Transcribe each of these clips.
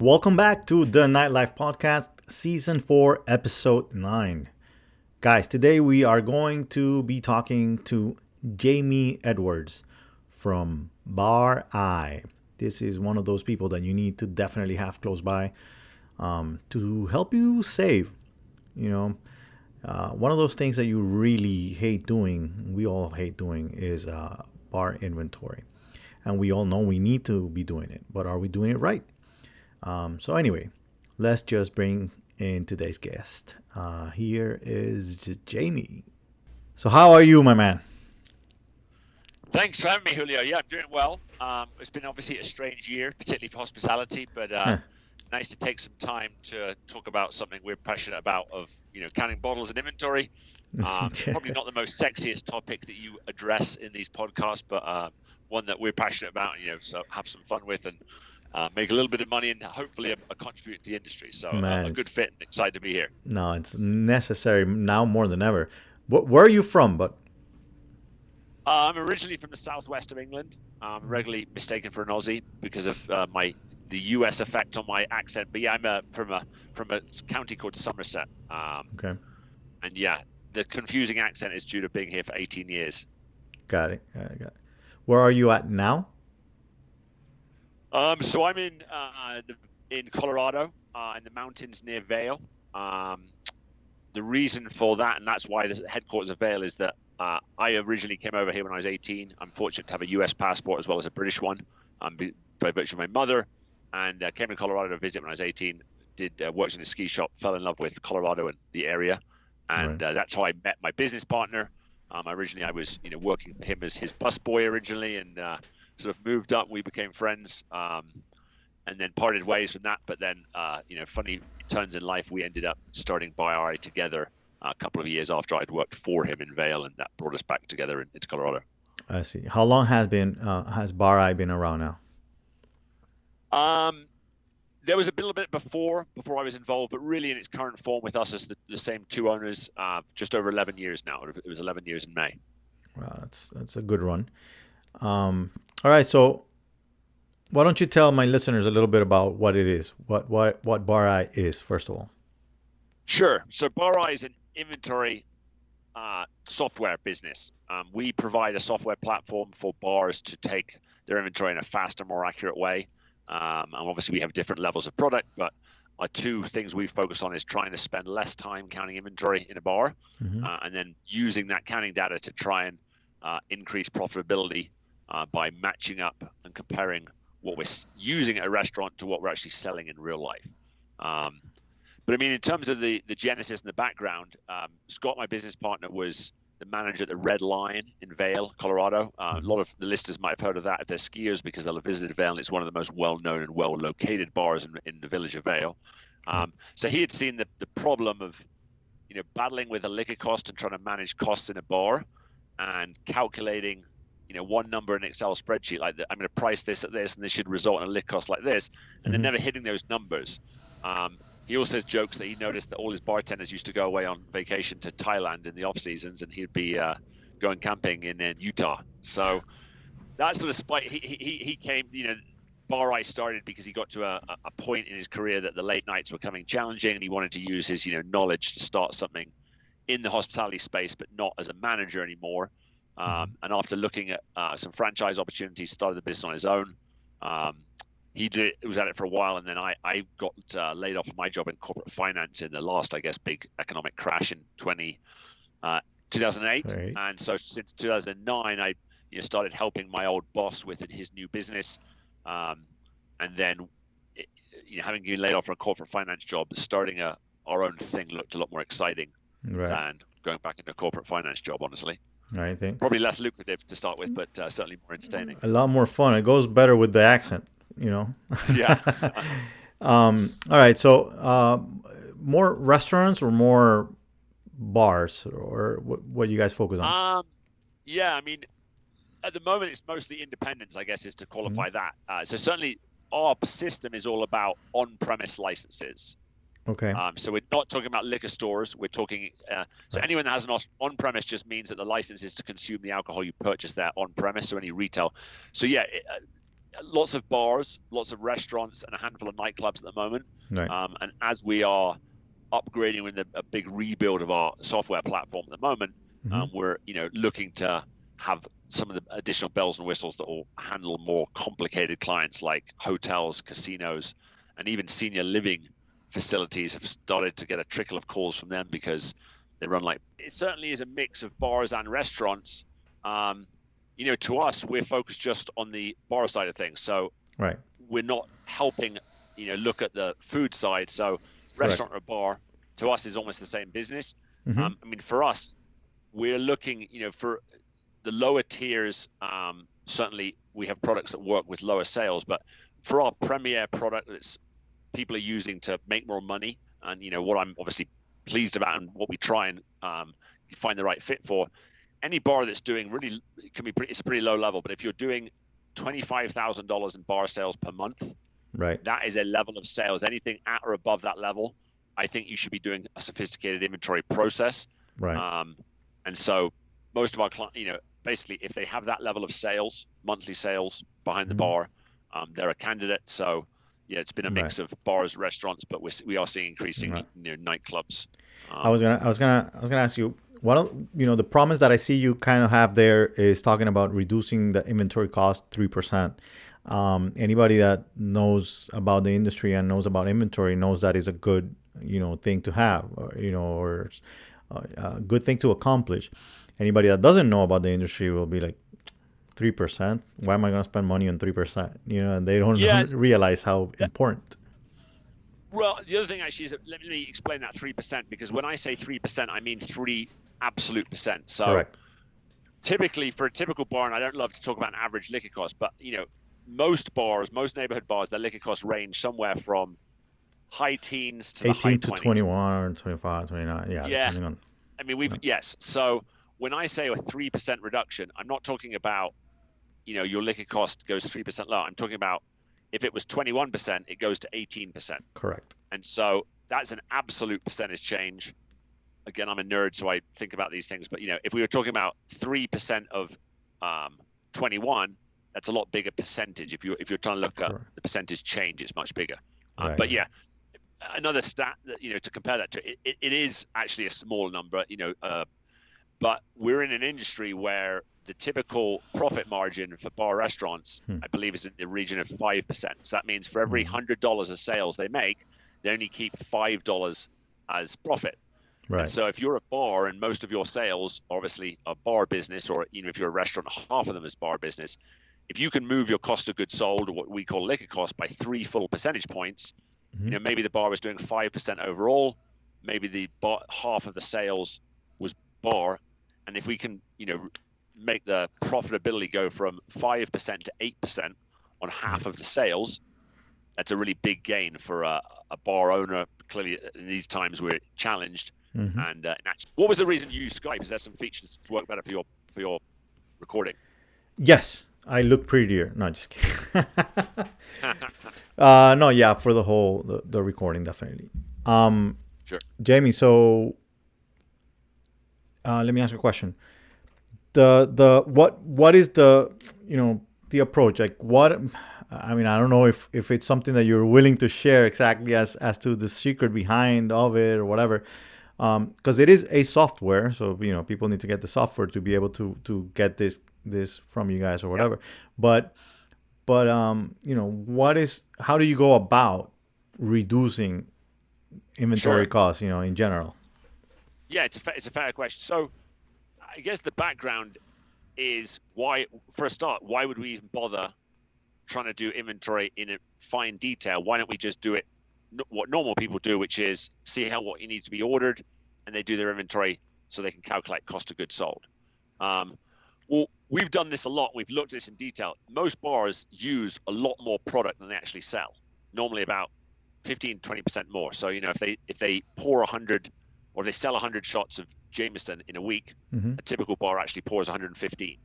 Welcome back to the Nightlife Podcast, Season 4, Episode 9. Guys, today we are going to be talking to Jamie Edwards from Bari. This is one of those people that you need to definitely have close by to help you save. One of those things that you really hate doing, we all hate doing, is bar inventory. And we all know we need to be doing it, but are we doing it right? So anyway, let's just bring in today's guest. Here is Jamie. So how are you, my man? Thanks for having me, Julio. Yeah, I'm doing well. It's been obviously a strange year, particularly for hospitality, but nice to take some time to talk about something we're passionate about of, counting bottles and inventory. Probably not the most sexiest topic that you address in these podcasts, but one that we're passionate about, so have some fun with and make a little bit of money and hopefully a contribute to the industry. So a good fit and excited to be here. No, it's necessary now more than ever. Where are you from? But I'm originally from the southwest of England. I'm regularly mistaken for an Aussie because of the US effect on my accent. But yeah, I'm from a county called Somerset. Okay. And yeah, the confusing accent is due to being here for 18 years. Got it. Where are you at now? So I'm in Colorado, in the mountains near Vail. The reason for that, and that's why the headquarters of Vail, is that I originally came over here when I was 18. I'm fortunate to have a US passport as well as a British one, by virtue of my mother, and came to Colorado to visit when I was 18. Worked in a ski shop, fell in love with Colorado and the area, and Right. That's how I met my business partner. Originally, I was working for him as his busboy originally, and sort of moved up. We became friends, and then parted ways from that. But then, funny turns in life, we ended up starting Bari together a couple of years after I'd worked for him in Vail, and that brought us back together into Colorado. I see. How long has Bari been around now? There was a little bit before I was involved, but really in its current form with us as the same two owners, just over 11 years now. It was 11 years in May. Wow, that's a good run. All right, so why don't you tell my listeners a little bit about what it is, what Bari is, first of all. Sure. So Bari is an inventory software business. We provide a software platform for bars to take their inventory in a faster, more accurate way. And obviously we have different levels of product, but our two things we focus on is trying to spend less time counting inventory in a bar, and then using that counting data to try and increase profitability by matching up and comparing what we're using at a restaurant to what we're actually selling in real life. But I mean, in terms of the genesis and the background, Scott, my business partner, was the manager at the Red Lion in Vail, Colorado. A lot of the listeners might have heard of that if they're skiers because they'll have visited Vail, and it's one of the most well-known and well-located bars in the village of Vail. So he had seen the problem of, battling with a liquor cost and trying to manage costs in a bar and calculating, one number in an Excel spreadsheet like that. I'm going to price this at this, and this should result in a liquor cost like this, and then never hitting those numbers. He also jokes that he noticed that all his bartenders used to go away on vacation to Thailand in the off seasons, and he'd be going camping in Utah. So that sort of spite. He came. Bari started because he got to a point in his career that the late nights were becoming challenging, and he wanted to use his knowledge to start something in the hospitality space, but not as a manager anymore. And after looking at some franchise opportunities, started the business on his own. He was at it for a while, and then I got laid off of my job in corporate finance in the last, I guess, big economic crash in 2008. Right. And so since 2009, I started helping my old boss with his new business. And then, having been laid off from a corporate finance job, starting our own thing looked a lot more exciting than going back into a corporate finance job, honestly. I think Probably less lucrative to start with, but certainly more entertaining. a lot more fun. It goes better with the accent, Yeah. All right, so more restaurants or more bars, or what you guys focus on? Yeah, I mean, at the moment, it's mostly independents, I guess, is to qualify that. So certainly our system is all about on-premise licenses. Okay. So we're not talking about liquor stores. We're talking, so anyone that has an on-premise just means that the license is to consume the alcohol you purchase there on-premise, so any retail. So yeah, lots of bars, lots of restaurants, and a handful of nightclubs at the moment. Right. And as we are upgrading with a big rebuild of our software platform at the moment, we're looking to have some of the additional bells and whistles that will handle more complicated clients like hotels, casinos, and even senior living facilities have started to get a trickle of calls from them because they run like, it certainly is a mix of bars and restaurants. To us, we're focused just on the bar side of things. So Right. we're not helping, look at the food side. So restaurant or bar to us is almost the same business. For us, we're looking, for the lower tiers. Certainly we have products that work with lower sales, but for our premier product that's people are using to make more money, and what I'm obviously pleased about and what we try and find the right fit for, any bar that's doing really, it can be it's a pretty low level, but if you're doing $25,000 in bar sales per month, Right. that is a level of sales. Anything at or above that level, I think you should be doing a sophisticated inventory process. Right. And so most of our clients, basically if they have that level of sales, monthly sales behind the bar, they're a candidate. So yeah, it's been a mix of bars, restaurants, but we are seeing increasing, nightclubs. I was gonna ask you, what the promise that I see you kind of have there is talking about reducing the inventory cost 3%. Anybody that knows about the industry and knows about inventory knows that is a good thing to have, or a good thing to accomplish. Anybody that doesn't know about the industry will be like, 3%? Why am I going to spend money on 3%? And they don't realize how important. Well, the other thing actually is, let me explain that 3%, because when I say 3%, I mean 3 absolute percent. So Correct. Typically for a typical bar, and I don't love to talk about an average liquor cost, but most neighborhood bars, their liquor costs range somewhere from high teens to the high 18 to 20s. 21, 25, 29. Yeah. Depending on. I mean, yes. So when I say a 3% reduction, I'm not talking about, your liquor cost goes 3% lower. I'm talking about if it was 21%, it goes to 18%. Correct. And so that's an absolute percentage change. Again, I'm a nerd, so I think about these things. But, if we were talking about 3% of 21, that's a lot bigger percentage. If you're trying to look at the percentage change, it's much bigger. But yeah, another stat that, to compare that to, it is actually a small number, but we're in an industry where the typical profit margin for bar restaurants, I believe, is in the region of 5%. So that means for every $100 of sales they make, they only keep $5 as profit. Right. And so if you're a bar and most of your sales, obviously a bar business, or if you're a restaurant, half of them is bar business, if you can move your cost of goods sold, or what we call liquor cost, by 3 full percentage points, maybe the bar was doing 5% overall, maybe the bar, half of the sales was bar, and if we can, make the profitability go from 5% to 8% on half of the sales, that's a really big gain for a bar owner. Clearly, in these times we're challenged. And what was the reason you used Skype? Is there some features to work better for your recording? Yes, I look prettier. No, just kidding. No, yeah, for the whole the recording, definitely. Sure. Jamie, so let me ask you a question. What is the the approach, like what I mean, I don't know if it's something that you're willing to share exactly as to the secret behind of it or whatever, because it is a software, so people need to get the software to be able to get this from you guys or whatever. But how do you go about reducing inventory costs in general? Yeah, it's a fair question. So I guess the background is why would we even bother trying to do inventory in a fine detail? Why don't we just do it what normal people do, which is see what you need to be ordered, and they do their inventory so they can calculate cost of goods sold. Well, we've done this a lot. We've looked at this in detail. Most bars use a lot more product than they actually sell. Normally about 15-20% more. So if they pour 100 or they sell 100 shots of Jameson in a week, a typical bar actually pours 115.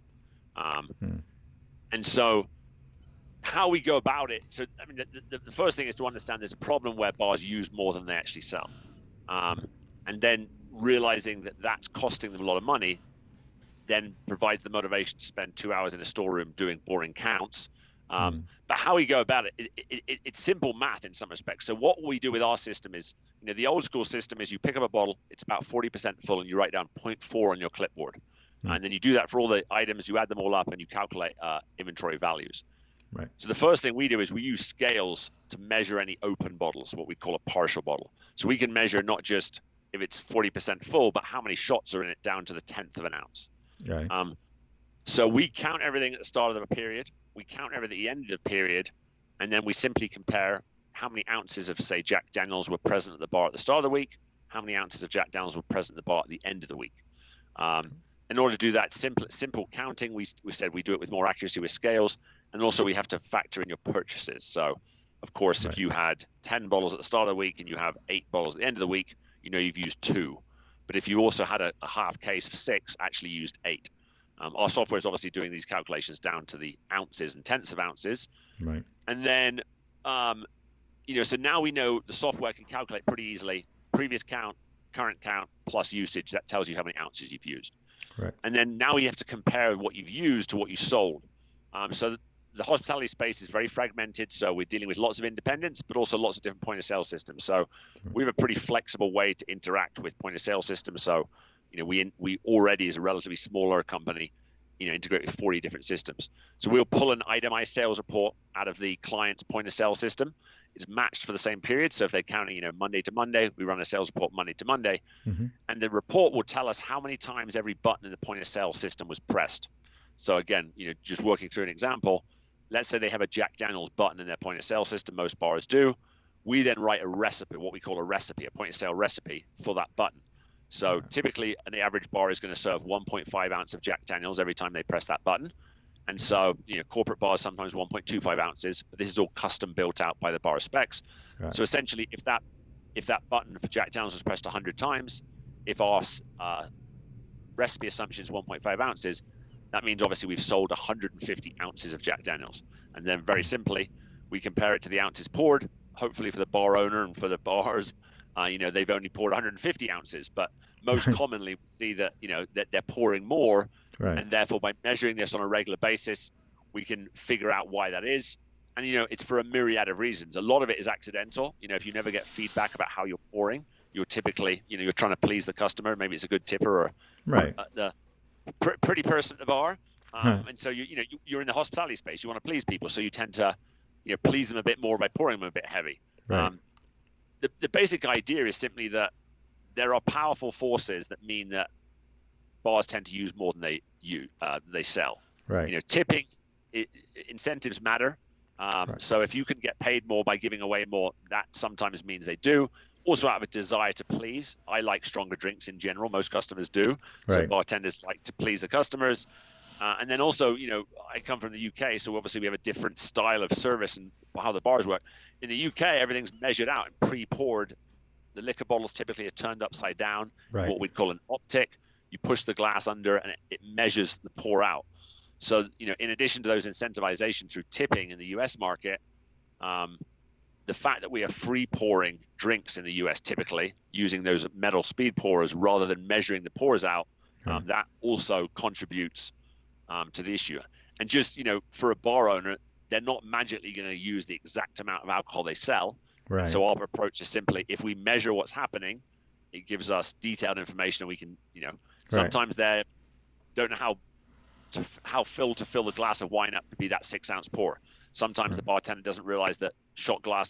And so how we go about it, so I mean, the first thing is to understand there's a problem where bars use more than they actually sell. And then realizing that that's costing them a lot of money then provides the motivation to spend 2 hours in a storeroom doing boring counts But how we go about it's simple math in some respects. So what we do with our system is, the old school system is you pick up a bottle, it's about 40% full, and you write down 0.4 on your clipboard. And then you do that for all the items, you add them all up, and you calculate inventory values. Right. So the first thing we do is we use scales to measure any open bottles, what we call a partial bottle. So we can measure not just if it's 40% full, but how many shots are in it down to the 1/10 of an ounce. Right. So we count everything at the start of the period, we count everything at the end of the period, and then we simply compare how many ounces of, say, Jack Daniels were present at the bar at the start of the week, how many ounces of Jack Daniels were present at the bar at the end of the week. In order to do that simple counting, we said we do it with more accuracy with scales, and also we have to factor in your purchases. So, of course, if you had 10 bottles at the start of the week and you have 8 bottles at the end of the week, you've used 2. But if you also had a half case of 6, actually used 8. Our software is obviously doing these calculations down to the ounces and tenths of ounces. Right. And then, so now we know the software can calculate pretty easily previous count, current count, plus usage. That tells you how many ounces you've used. Right. And then now you have to compare what you've used to what you sold. So the hospitality space is very fragmented. So we're dealing with lots of independents, but also lots of different point of sale systems. So we have a pretty flexible way to interact with point of sale systems. So, we already, as a relatively smaller company, integrate with 40 different systems. So we'll pull an itemized sales report out of the client's point of sale system. It's matched for the same period. So if they're counting, Monday to Monday, we run a sales report Monday to Monday. And the report will tell us how many times every button in the point of sale system was pressed. So again, just working through an example, let's say they have a Jack Daniels button in their point of sale system. Most bars do. We then write a recipe, what we call a recipe, a point of sale recipe for that button. So typically, the average bar is going to serve 1.5 ounce of Jack Daniels every time they press that button. And so, corporate bars sometimes 1.25 ounces, but this is all custom built out by the bar specs. Right. So essentially, if that button for Jack Daniels was pressed 100 times, if our recipe assumption is 1.5 ounces, that means obviously we've sold 150 ounces of Jack Daniels. And then very simply, we compare it to the ounces poured. Hopefully for the bar owner and for the bars, they've only poured 150 ounces, but most commonly we see that, that they're pouring more. Right. And therefore, by measuring this on a regular basis, we can figure out why that is. And, it's for a myriad of reasons. A lot of it is accidental. If you never get feedback about how you're pouring, you're typically, you're trying to please the customer. Maybe it's a good tipper or the pretty person at the bar. And so, you're in the hospitality space. You want to please people. So you tend to, please them a bit more by pouring them a bit heavy. Right. The basic idea is simply that there are powerful forces that mean that bars tend to use more than they sell. Right. Tipping, incentives matter. So if you can get paid more by giving away more, that sometimes means they do. Also out of a desire to please. I like stronger drinks in general. Most customers do. Right. So bartenders like to please the customers. And then also, I come from the UK, so obviously we have a different style of service and how the bars work. In the UK, everything's measured out and pre-poured. The liquor bottles typically are turned upside down, what we call an optic. You push the glass under and it measures the pour out. So, in addition to those incentivization through tipping in the US market, the fact that we are free pouring drinks in the US typically using those metal speed pourers rather than measuring the pours out, that also contributes to the issue. And just, for a bar owner, they're not magically going to use the exact amount of alcohol they sell. Right. So our approach is simply, if we measure what's happening, it gives us detailed information, and we can, sometimes they don't know how to fill the glass of wine up to be that 6 ounce pour. Sometimes the bartender doesn't realize that shots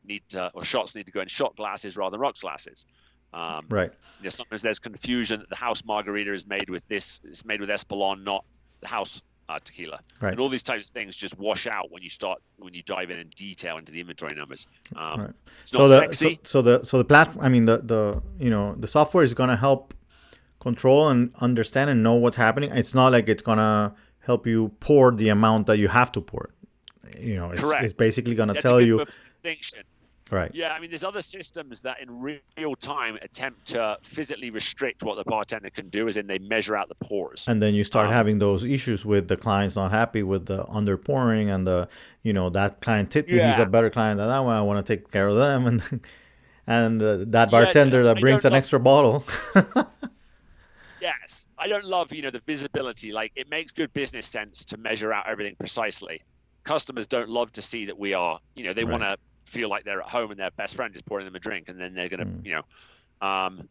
need to go in shot glasses rather than rocks glasses. Sometimes there's confusion that the house margarita is made with Espolon, not the house tequila. Right. And all these types of things just wash out when you dive in detail into the inventory numbers. It's not sexy. So the platform, the software is going to help control and understand and know what's happening. It's not like it's going to help you pour the amount that you have to pour. It's basically going to tell you. Distinction. Right. Yeah, there's other systems that in real time attempt to physically restrict what the bartender can do, as in they measure out the pours. And then you start having those issues with the clients not happy with the under pouring and that client tipped me. He's a better client than that one. I want to take care of them. And that bartender that brings an extra bottle. Yes. I don't love, the visibility. Like, it makes good business sense to measure out everything precisely. customers don't love to see that we are, they Right. want to feel like they're at home and their best friend is pouring them a drink, and then they're going to,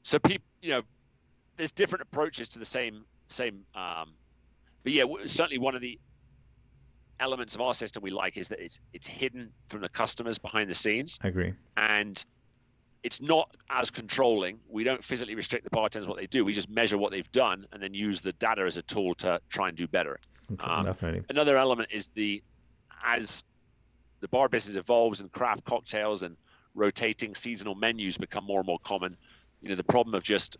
so people, there's different approaches to the same, but yeah, certainly one of the elements of our system we like is that it's hidden from the customers behind the scenes. I agree. And it's not as controlling. We don't physically restrict the bartenders what they do. We just measure what they've done and then use the data as a tool to try and do better. Definitely. Another element is as the bar business evolves and craft cocktails and rotating seasonal menus become more and more common, the problem of just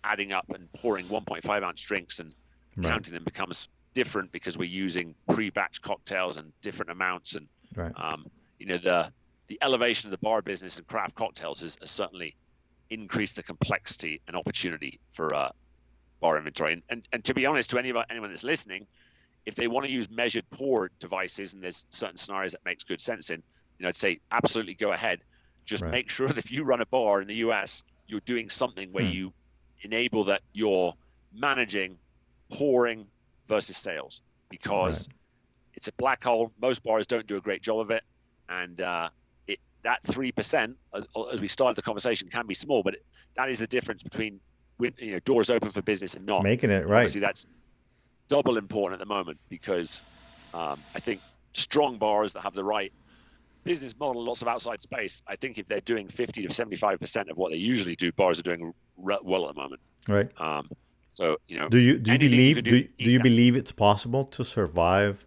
adding up and pouring 1.5 ounce drinks and counting them becomes different because we're using pre-batch cocktails and different amounts. And, the elevation of the bar business and craft cocktails has certainly increased the complexity and opportunity for bar inventory. And to be honest, to anyone that's listening, if they want to use measured pour devices, and there's certain scenarios that makes good sense in, I'd say absolutely go ahead. Just make sure that if you run a bar in the US, you're doing something where you enable that you're managing pouring versus sales, because it's a black hole. Most bars don't do a great job of it. And that 3%, as we started the conversation, can be small, but that is the difference between doors open for business and not. Making it right. Obviously, that's double important at the moment, because I think strong bars that have the right business model, lots of outside space, I think if they're doing 50 to 75% of what they usually do, bars are doing well at the moment. Right. So do you believe it's possible to survive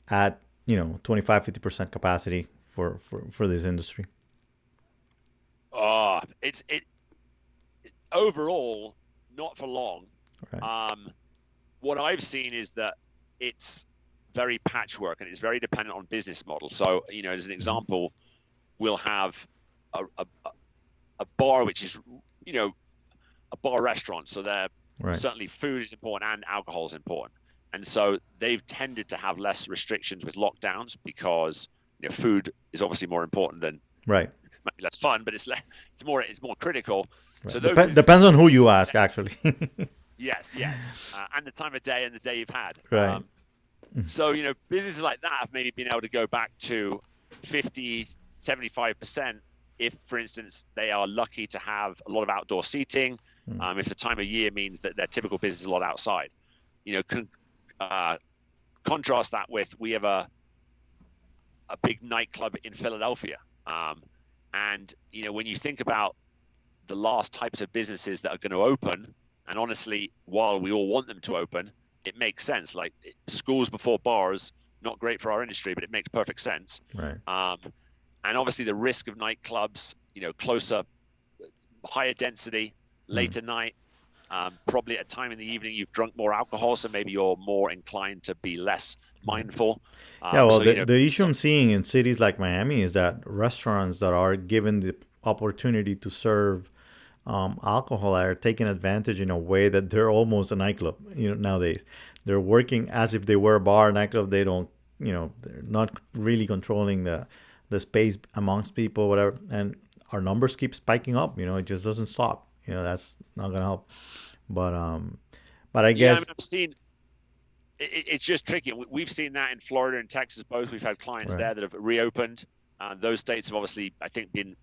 at 25-50% capacity for this industry? It's overall not for long. Right. What I've seen is that it's very patchwork and it's very dependent on business model. So as an example, we'll have a bar which is a bar restaurant, so they're certainly food is important and alcohol is important, and so they've tended to have less restrictions with lockdowns because food is obviously more important than might be less fun, but it's more critical. Right. So depends on who you ask, actually. Yes, and the time of day and the day you've had. Right. So businesses like that have maybe been able to go back to 50, 75% if, for instance, they are lucky to have a lot of outdoor seating. If the time of year means that their typical business is a lot outside. Contrast that with, we have a big nightclub in Philadelphia. And when you think about the last types of businesses that are going to open, and honestly, while we all want them to open, it makes sense. Like schools before bars, not great for our industry, but it makes perfect sense. Right. And obviously the risk of nightclubs, closer, higher density, later night, probably at a time in the evening you've drunk more alcohol, so maybe you're more inclined to be less mindful. The issue I'm seeing in cities like Miami is that restaurants that are given the opportunity to serve alcohol are taking advantage in a way that they're almost a nightclub. Nowadays they're working as if they were a bar, nightclub. They don't, they're not really controlling the space amongst people, whatever. And our numbers keep spiking up. It just doesn't stop. That's not gonna help. But I guess I've seen. It's just tricky. We've seen that in Florida and Texas both. We've had clients there that have reopened. Those states have obviously, I think, been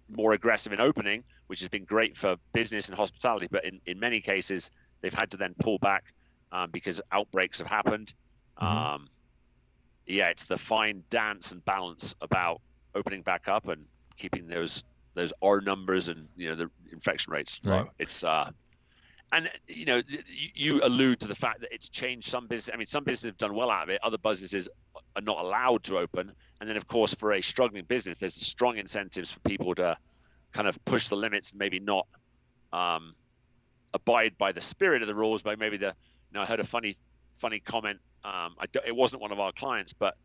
more aggressive in opening, which has been great for business and hospitality. But in many cases, they've had to then pull back because outbreaks have happened. It's the fine dance and balance about opening back up and keeping those R numbers and the infection rates low. Right. It's and you allude to the fact that it's changed some business. I mean, some businesses have done well out of it. Other businesses are not allowed to open. And then, of course, for a struggling business, there's strong incentives for people to kind of push the limits and maybe not abide by the spirit of the rules. But maybe I heard a funny comment. It wasn't one of our clients, but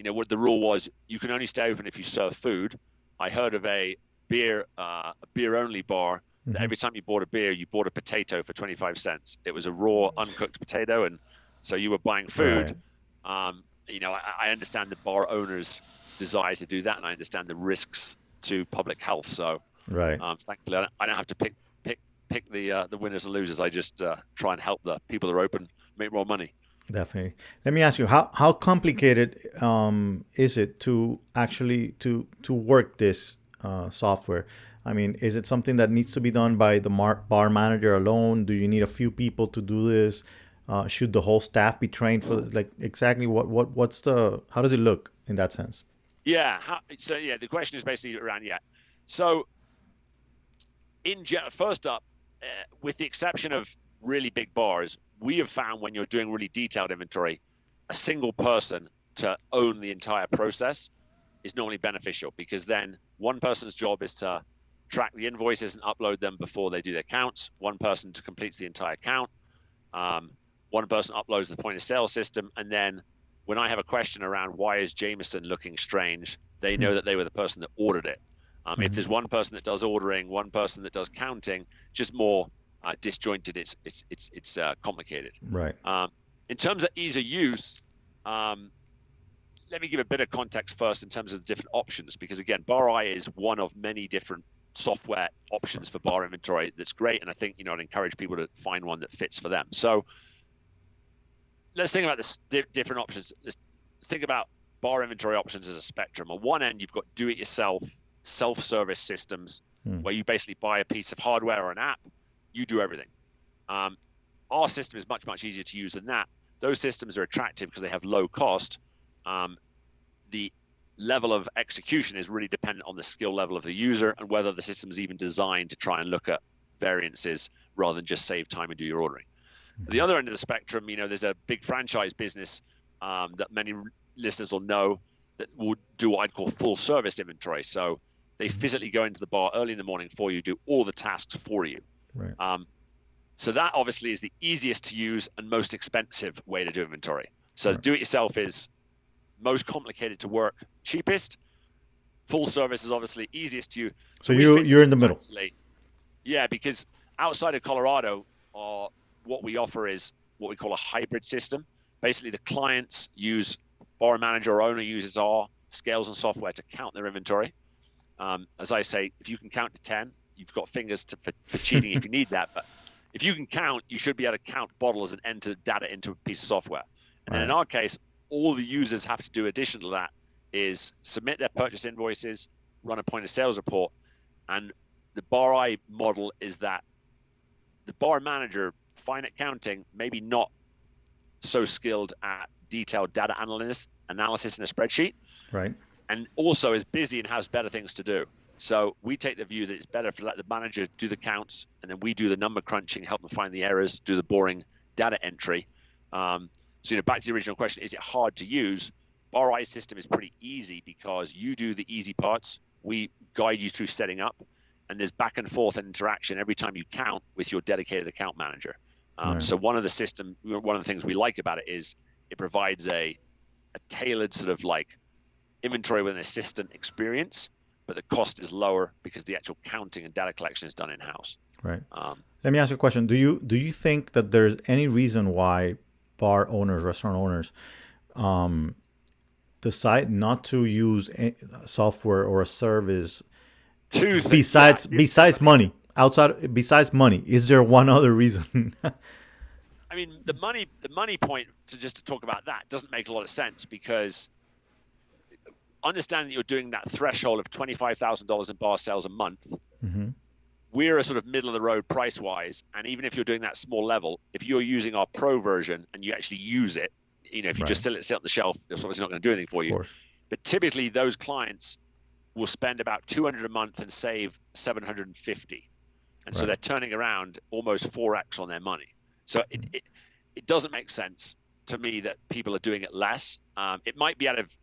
what the rule was: you can only stay open if you serve food. I heard of a beer only bar. Every time you bought a beer, you bought a potato for 25 cents. It was a raw, uncooked potato, and so you were buying food. Right. I understand the bar owner's desire to do that, and I understand the risks to public health. So, thankfully, I don't have to pick the winners and losers. I just try and help the people that are open make more money. Definitely. Let me ask you, how complicated is it to actually to work this software? I mean, is it something that needs to be done by the bar manager alone? Do you need a few people to do this? Should the whole staff be trained for like exactly what's the how does it look in that sense? Yeah. So yeah, the question is basically around So first up, with the exception of really big bars, we have found when you're doing really detailed inventory, a single person to own the entire process is normally beneficial, because then one person's job is to track the invoices and upload them before they do their counts. One person to completes the entire count. One person uploads the point of sale system, and then when I have a question around why is Jameson looking strange, they know that they were the person that ordered it. If there's one person that does ordering, one person that does counting, just more disjointed, it's complicated. Right. In terms of ease of use, let me give a bit of context first in terms of the different options, because again, Bari is one of many different software options for bar inventory that's great, and I think I'd encourage people to find one that fits for them. So let's think about this different options. Let's think about bar inventory options as a spectrum. On one end, you've got do-it-yourself, self-service systems where you basically buy a piece of hardware or an app, you do everything. Our system is much, much easier to use than that. Those systems are attractive because they have low cost. The level of execution is really dependent on the skill level of the user and whether the system is even designed to try and look at variances rather than just save time and do your ordering. At the other end of the spectrum, there's a big franchise business that many listeners will know that will do what I'd call full service inventory. So they physically go into the bar early in the morning for you, do all the tasks for you. Right. So that obviously is the easiest to use and most expensive way to do inventory. So do it yourself is most complicated to work, cheapest. Full service is obviously easiest to use. So you're in the middle. Yeah, because outside of Colorado, what we offer is what we call a hybrid system. Basically, the clients use bar manager or owner uses our scales and software to count their inventory. As I say, if you can count to 10, you've got fingers for cheating if you need that. But if you can count, you should be able to count bottles and enter data into a piece of software. And then in our case, all the users have to do additional to that is submit their purchase invoices, run a point of sales report. And the Bari model is that the bar manager, fine at counting, maybe not so skilled at detailed data analysis in a spreadsheet. Right. And also is busy and has better things to do. So we take the view that it's better to let the manager do the counts, and then we do the number crunching, help them find the errors, do the boring data entry. So back to the original question, is it hard to use? Bari's system is pretty easy because you do the easy parts. We guide you through setting up, and there's back and forth and interaction every time you count with your dedicated account manager. So one of the things we like about it is it provides a tailored sort of like inventory with an assistant experience, but the cost is lower because the actual counting and data collection is done in-house. Right. Let me ask you a question. Do you think that there's any reason why bar owners, restaurant owners, decide not to use software or a service besides money? Besides money, is there one other reason? I mean, the money point, to talk about that, doesn't make a lot of sense, because understanding that you're doing that threshold of $25,000 in bar sales a month, we're a sort of middle of the road price wise. And even if you're doing that small level, if you're using our pro version and you actually use it, if you just sit on the shelf, it's obviously not going to do anything for you. But typically those clients will spend about $200 a month and save $750. And so they're turning around almost 4x on their money. So it doesn't make sense to me that people are doing it less. It might be out of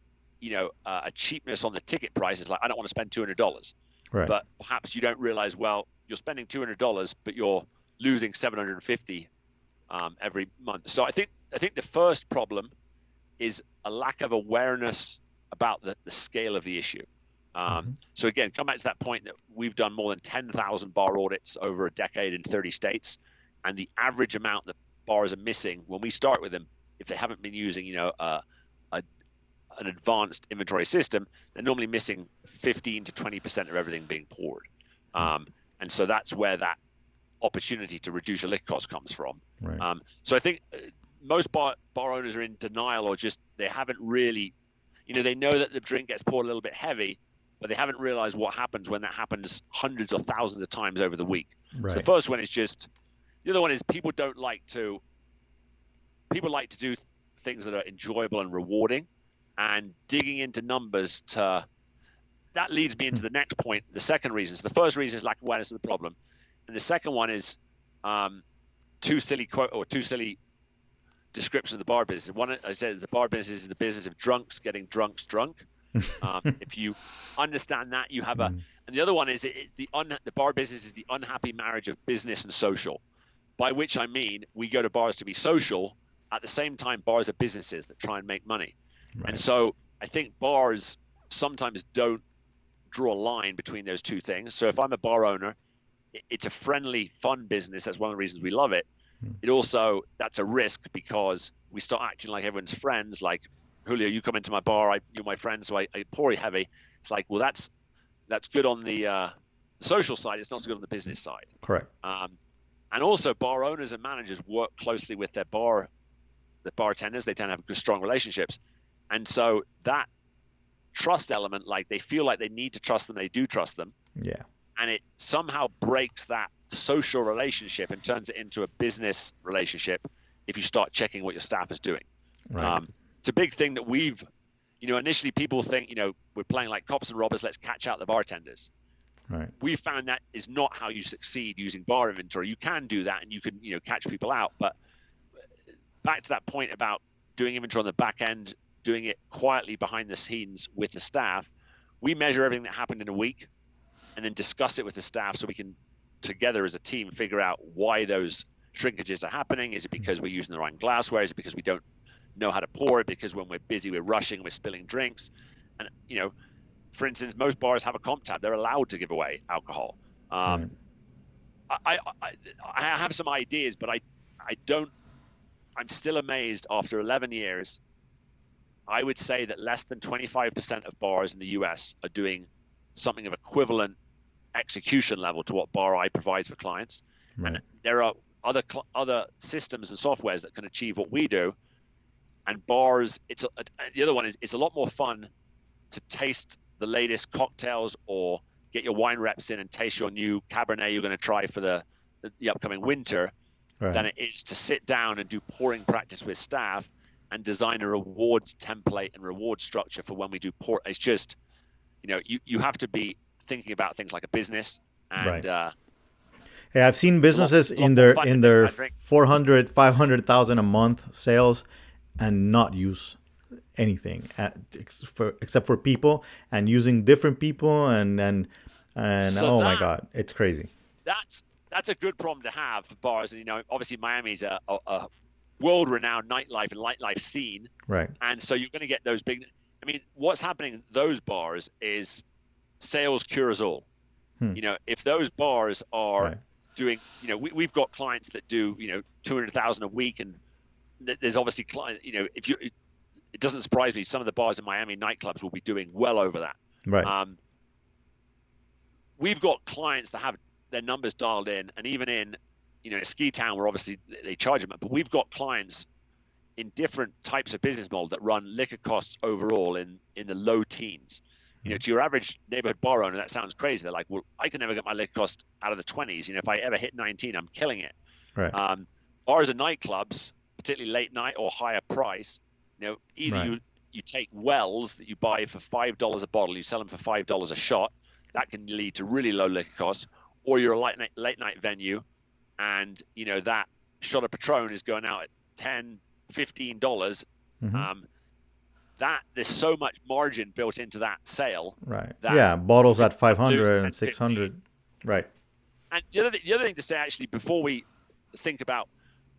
a cheapness on the ticket price. It's like, I don't want to spend $200, but perhaps you don't realize, well, you're spending $200, but you're losing $750 every month. So I think the first problem is a lack of awareness about the scale of the issue. So again, come back to that point that we've done more than 10,000 bar audits over a decade in 30 states, and the average amount that bars are missing when we start with them, if they haven't been using an advanced inventory system, they're normally missing 15 to 20% of everything being poured. And so that's where that opportunity to reduce your lift cost comes from. So I think most bar owners are in denial, or just they haven't really, they know that the drink gets poured a little bit heavy, but they haven't realized what happens when that happens hundreds or thousands of times over the week. Right. So the first one is just, the other one is people like to do things that are enjoyable and rewarding, and digging into numbers that leads me into the next point. The second reason is, the first reason is lack of awareness of the problem. And the second one is two silly descriptions of the bar business. One, I said, the bar business is the business of drunks getting drunks drunk. If you understand that, you have and the other one is the bar business is the unhappy marriage of business and social, by which I mean we go to bars to be social. At the same time, bars are businesses that try and make money. Right. And so I think bars sometimes don't draw a line between those two things. So if I'm a bar owner, it's a friendly, fun business. That's one of the reasons we love it. It also, that's a risk, because we start acting like everyone's friends. Like, Julio, you come into my bar, you're my friend, so I pour you heavy. It's like, well, that's good on the social side. It's not so good on the business side. Correct. And also, bar owners and managers work closely with the bartenders. They tend to have strong relationships. And so that trust element, like they feel like they need to trust them, they do trust them. Yeah. And it somehow breaks that social relationship and turns it into a business relationship if you start checking what your staff is doing. Right. It's a big thing that we've, initially people think, we're playing like cops and robbers, let's catch out the bartenders. Right. We found that is not how you succeed using bar inventory. You can do that and you can, catch people out. But back to that point about doing inventory on the back end, doing it quietly behind the scenes with the staff, we measure everything that happened in a week and then discuss it with the staff so we can together as a team figure out why those shrinkages are happening. Is it because we're using the wrong glassware? Is it because we don't know how to pour it? Because when we're busy, we're rushing, we're spilling drinks. And, for instance, most bars have a comp tab. They're allowed to give away alcohol. Right. I have some ideas, but I'm still amazed after 11 years. I would say that less than 25% of bars in the US are doing something of equivalent execution level to what Bar I provides for clients. Right. And there are other systems and softwares that can achieve what we do. And bars, the other one is, it's a lot more fun to taste the latest cocktails or get your wine reps in and taste your new Cabernet you're going to try for the upcoming winter, right, than it is to sit down and do pouring practice with staff and design a rewards template and reward structure for when we do pour. It's just, you have to be thinking about things like a business. And right. Hey, I've seen businesses in their 400, 500,000 a month sales and not use anything except for people, and using different people and so my God, it's crazy. That's a good problem to have for bars. And, obviously Miami's a world-renowned nightlife and nightlife scene. Right. And so you're going to get those big, what's happening in those bars is sales cures all. If those bars are right. doing, we've got clients that do, 200,000 a week, and there's obviously clients, it doesn't surprise me. Some of the bars in Miami nightclubs will be doing well over that. Right. We've got clients that have their numbers dialed in, and even in, a ski town where obviously they charge them, but we've got clients in different types of business models that run liquor costs overall in the low teens. To your average neighborhood bar owner, that sounds crazy. They're like, well, I can never get my liquor cost out of the 20s. If I ever hit 19, I'm killing it. Right. Bars and nightclubs, particularly late night or higher price, either right. you take wells that you buy for $5 a bottle, you sell them for $5 a shot. That can lead to really low liquor costs. Or you're a late night venue, and that shot of Patron is going out at $10, $15. Mm-hmm. That there's so much margin built into that sale. Right. That bottles at 500 and 600. 50. Right. And the other thing to say, actually, before we think about,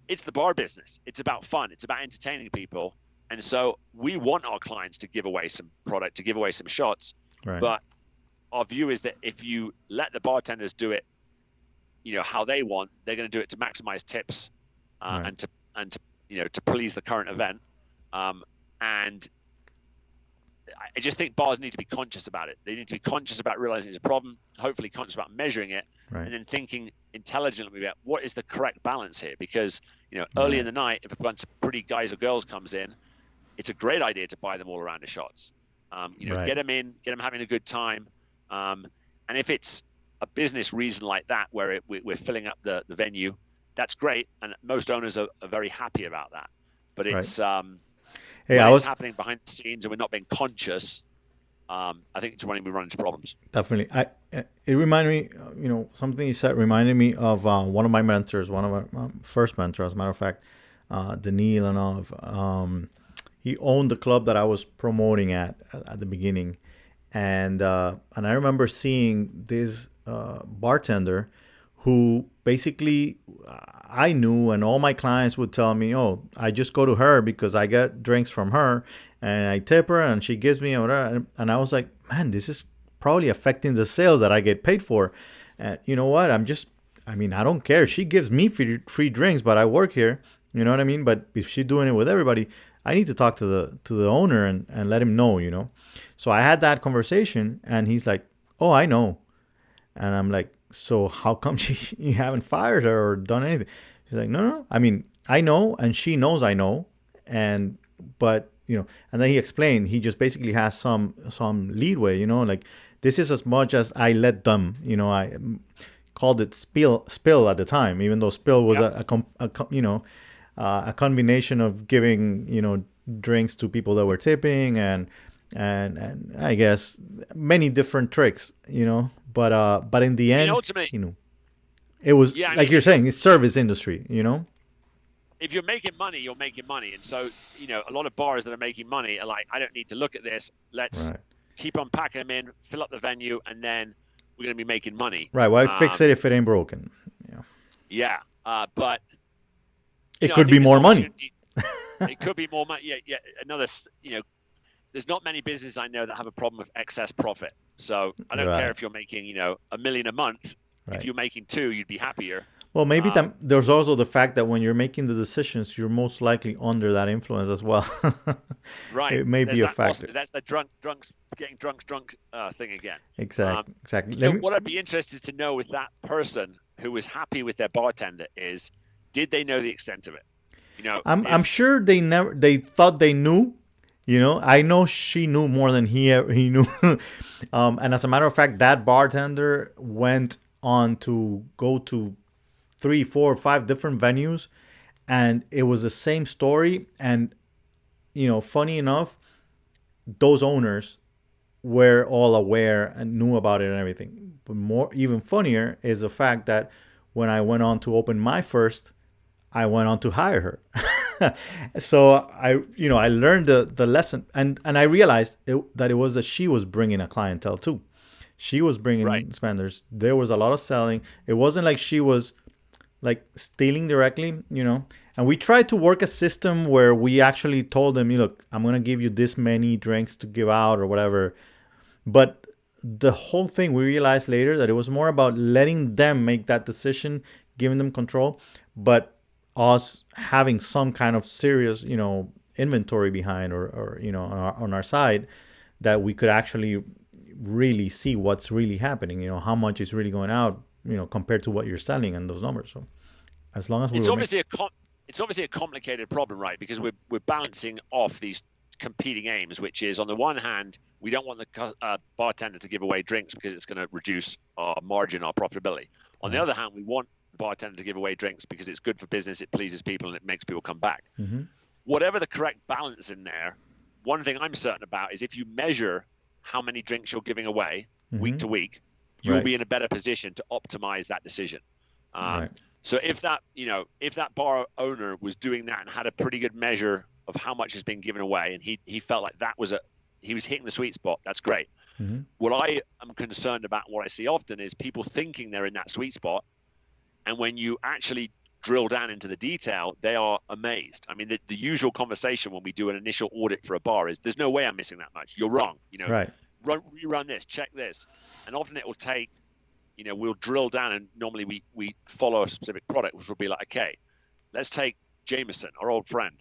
it's the bar business. It's about fun. It's about entertaining people. And so we want our clients to give away some product, to give away some shots. Right. But our view is that if you let the bartenders do it, how they want, they're going to do it to maximize tips right. and to please the current event. And I just think bars need to be conscious about it. They need to be conscious about realizing it's a problem, hopefully conscious about measuring it, Right. and then thinking intelligently about what is the correct balance here. Because, early in the night, if a bunch of pretty guys or girls comes in, it's a great idea to buy them all around the shots. Right. Get them in, get them having a good time. And if it's a business reason like that, where we're filling up the venue, that's great. And most owners are very happy about that. But it's, it's happening behind the scenes and we're not being conscious, I think it's when we run into problems. Definitely. It reminded me, something you said reminded me of one of my mentors, one of my first mentors, as a matter of fact, Denis Lenov. He owned the club that I was promoting at the beginning. And I remember seeing this bartender who basically I knew, and all my clients would tell me, oh, I just go to her because I get drinks from her and I tip her and she gives me whatever. And I was like, man, this is probably affecting the sales that I get paid for. And you know what? I don't care. She gives me free drinks, but I work here. You know what I mean? But if she's doing it with everybody, I need to talk to the owner and let him know, So I had that conversation and he's like, oh, I know. And I'm like, so how come you haven't fired her or done anything? She's like, no. I know, and she knows I know. But and then he explained, he just basically has some leadway, like this is as much as I let them, I called it spill at the time, even though spill was a combination of giving, drinks to people that were tipping and I guess many different tricks, but in the end, ultimately, it was you're saying, it's service industry, If you're making money, you're making money. And so, a lot of bars that are making money are like, I don't need to look at this. Let's keep on packing them in, fill up the venue, and then we're going to be making money. Right. Why fix it if it ain't broken? Yeah. But it could be more money. It could be more money. Yeah. Another, there's not many businesses I know that have a problem with excess profit. So I don't care if you're making, $1 million a month. Right. If you're making $2 million, you'd be happier. Well, maybe there's also the fact that when you're making the decisions, you're most likely under that influence as well. Right. It may be a factor. That's the drunks getting drunk thing again. Exactly. What I'd be interested to know with that person who was happy with their bartender is, did they know the extent of it? I'm sure they thought they knew. I know she knew more than he knew. And as a matter of fact, that bartender went on to go to 3, 4, 5 different venues, and it was the same story. And funny enough, those owners were all aware and knew about it and everything. But even funnier is the fact that when I went on to open my first, I went on to hire her. So I learned the lesson, and I realized that it was that she was bringing a clientele too. She was bringing spenders. There was a lot of selling. It wasn't like she was like stealing directly, And we tried to work a system where we actually told them, look, I'm going to give you this many drinks to give out or whatever. But the whole thing, we realized later that it was more about letting them make that decision, giving them control, but us having some kind of serious, inventory behind or on our side, that we could actually really see what's really happening, how much is really going out, compared to what you're selling and those numbers. So as long as it's obviously a complicated problem, right? Because we're balancing off these competing aims, which is, on the one hand, we don't want the bartender to give away drinks because it's going to reduce our margin, our profitability. On the other hand, we want the bartender to give away drinks because it's good for business, it pleases people, and it makes people come back. Mm-hmm. Whatever the correct balance in there, one thing I'm certain about is if you measure how many drinks you're giving away week to week, you'll be in a better position to optimize that decision. So if that bar owner was doing that and had a pretty good measure of how much is being given away, and he felt like he was hitting the sweet spot, that's great. Mm-hmm. What I am concerned about, what I see often, is people thinking they're in that sweet spot, and when you actually drill down into the detail, they are amazed. I mean, the usual conversation when we do an initial audit for a bar is, there's no way I'm missing that much. You're wrong. Rerun this, check this. And often it will take, we'll drill down, and normally we follow a specific product, which will be like, okay, let's take Jameson, our old friend.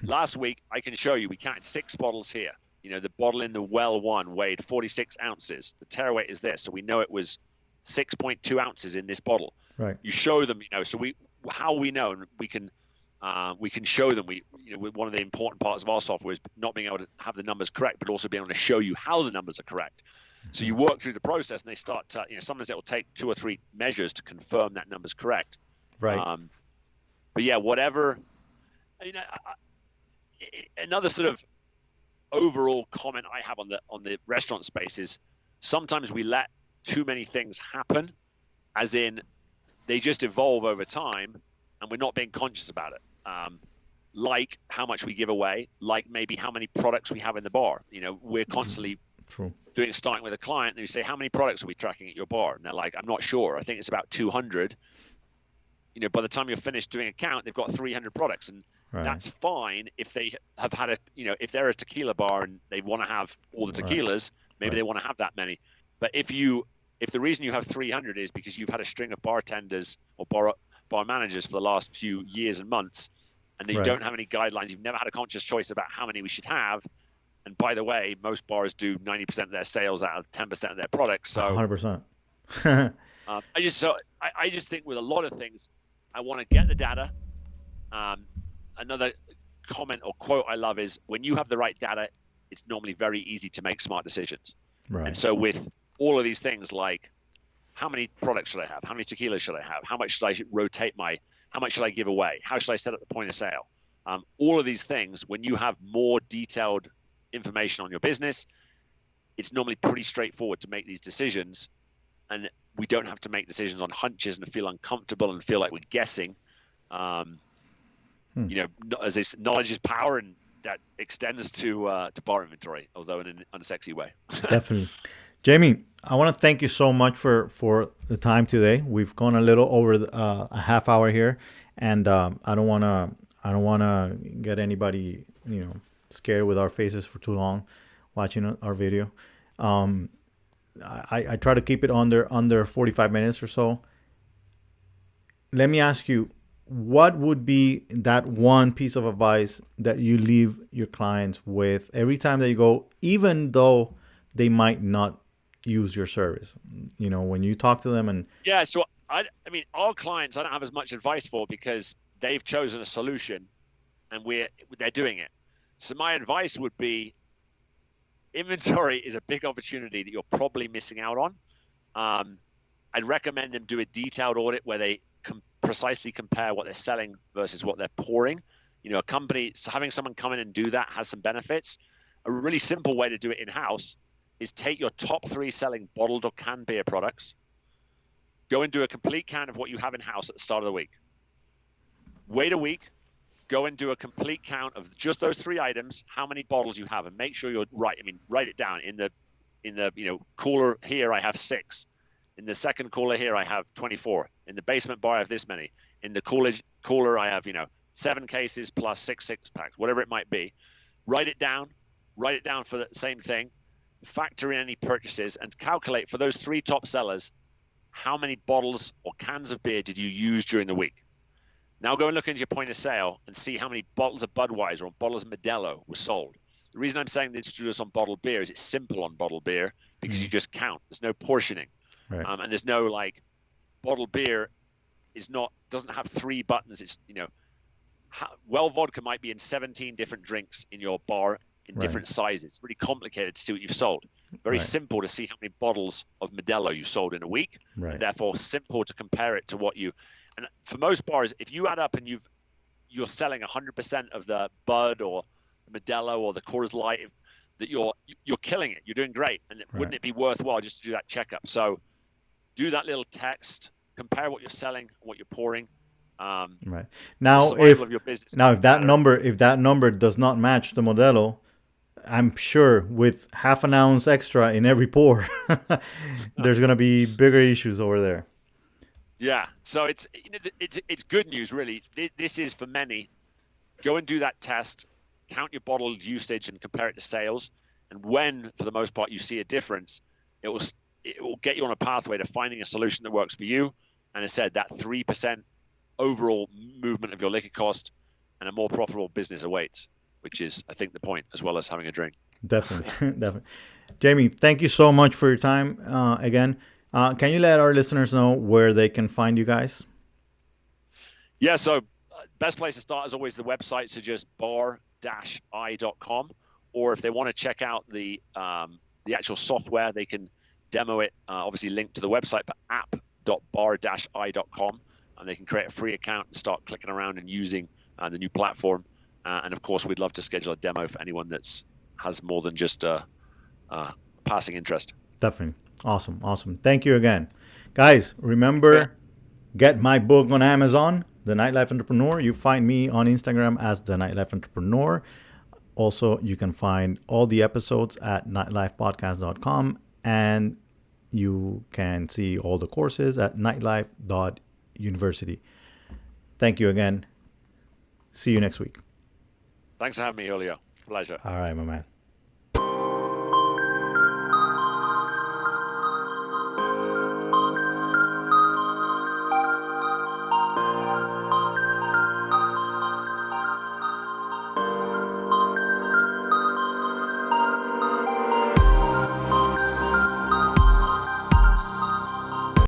Last week, I can show you, we counted 6 bottles here. The bottle in the well one weighed 46 ounces. The tare weight is this, so we know it was 6.2 ounces in this bottle. Right. You show them, so how we know, and we can show them. One of the important parts of our software is not being able to have the numbers correct, but also being able to show you how the numbers are correct. So you work through the process, and they start to, sometimes it will take 2 or 3 measures to confirm that number's correct. Right. But yeah, whatever. Another sort of overall comment I have on the restaurant space is sometimes we let too many things happen, as in they just evolve over time, and we're not being conscious about it. Like how much we give away, like maybe how many products we have in the bar. We're constantly starting with a client, and we say, how many products are we tracking at your bar? And they're like, I'm not sure. I think it's about 200. By the time you're finished doing a count, they've got 300 products, and that's fine if they have had if they're a tequila bar and they want to have all the tequilas, maybe they want to have that many. But if the reason you have 300 is because you've had a string of bartenders or bar managers for the last few years and months, and you don't have any guidelines, you've never had a conscious choice about how many we should have. And by the way, most bars do 90% of their sales out of 10% of their products. So 100%. I just think with a lot of things, I want to get the data. Another comment or quote I love is, when you have the right data, it's normally very easy to make smart decisions. Right. And so with all of these things, like how many products should I have? How many tequilas should I have? How much should I rotate how much should I give away? How should I set up the point of sale? All of these things, when you have more detailed information on your business, it's normally pretty straightforward to make these decisions, and we don't have to make decisions on hunches and feel uncomfortable and feel like we're guessing. As this knowledge is power, and that extends to bar inventory, although in an unsexy way. Definitely. Jamie, I want to thank you so much for the time today. We've gone a little over a half hour here, and I don't want to get anybody scared with our faces for too long watching our video. I try to keep it under 45 minutes or so. Let me ask you, what would be that one piece of advice that you leave your clients with every time that you go, even though they might not use your service? When you talk to them and... Yeah, so I mean, our clients, I don't have as much advice for, because they've chosen a solution and they're doing it. So my advice would be, inventory is a big opportunity that you're probably missing out on. I'd recommend them do a detailed audit where they precisely compare what they're selling versus what they're pouring. A company, so having someone come in and do that has some benefits. A really simple way to do it in-house is take your top 3 selling bottled or canned beer products, go and do a complete count of what you have in-house at the start of the week. Wait a week, go and do a complete count of just those 3 items, how many bottles you have, and make sure you're right. I mean, write it down. In the cooler here, I have 6. In the second cooler here, I have 24. In the basement bar, I have this many. In the cooler, I have 7 cases plus 6 six-packs, whatever it might be. Write it down for the same thing. Factor in any purchases and calculate for those 3 top sellers, how many bottles or cans of beer did you use during the week? Now go and look into your point of sale and see how many bottles of Budweiser or bottles of Modelo were sold. The reason I'm saying to introduce on bottled beer is it's simple on bottled beer because you just count. There's no portioning. Right. And there's no bottled beer doesn't have 3 buttons. It's, well vodka might be in 17 different drinks in your bar in different sizes. It's really complicated to see what you've sold. Very simple to see how many bottles of Modelo you sold in a week. Right. And therefore simple to compare it to what you, and for most bars, if you add up and you're selling 100% of the Bud or the Modelo or the Coors Light, that you're killing it. You're doing great. And wouldn't it be worthwhile just to do that checkup? So do that little test, compare what you're selling, what you're pouring. Right. Now, if that number does not match the Modelo, I'm sure with half an ounce extra in every pour, there's going to be bigger issues over there. Yeah. So it's good news, really. This is for many. Go and do that test, count your bottled usage and compare it to sales. And when, for the most part, you see a difference, it will get you on a pathway to finding a solution that works for you. And as I said, that 3% overall movement of your liquor cost and a more profitable business awaits, which is, I think, the point, as well as having a drink. Definitely, definitely. Jamie, thank you so much for your time again. Can you let our listeners know where they can find you guys? Yeah, so best place to start is always the website, so just bar-i.com. Or if they want to check out the actual software, they can demo it, obviously linked to the website, but app.bar-i.com, and they can create a free account and start clicking around and using the new platform. And of course, we'd love to schedule a demo for anyone that's has more than just a passing interest. Definitely. Awesome. Awesome. Thank you again. Guys, remember, get my book on Amazon, The Nightlife Entrepreneur. You find me on Instagram as The Nightlife Entrepreneur. Also, you can find all the episodes at nightlifepodcast.com, and you can see all the courses at nightlife.university. Thank you again. See you next week. Thanks for having me, Julio. Pleasure. All right, my man.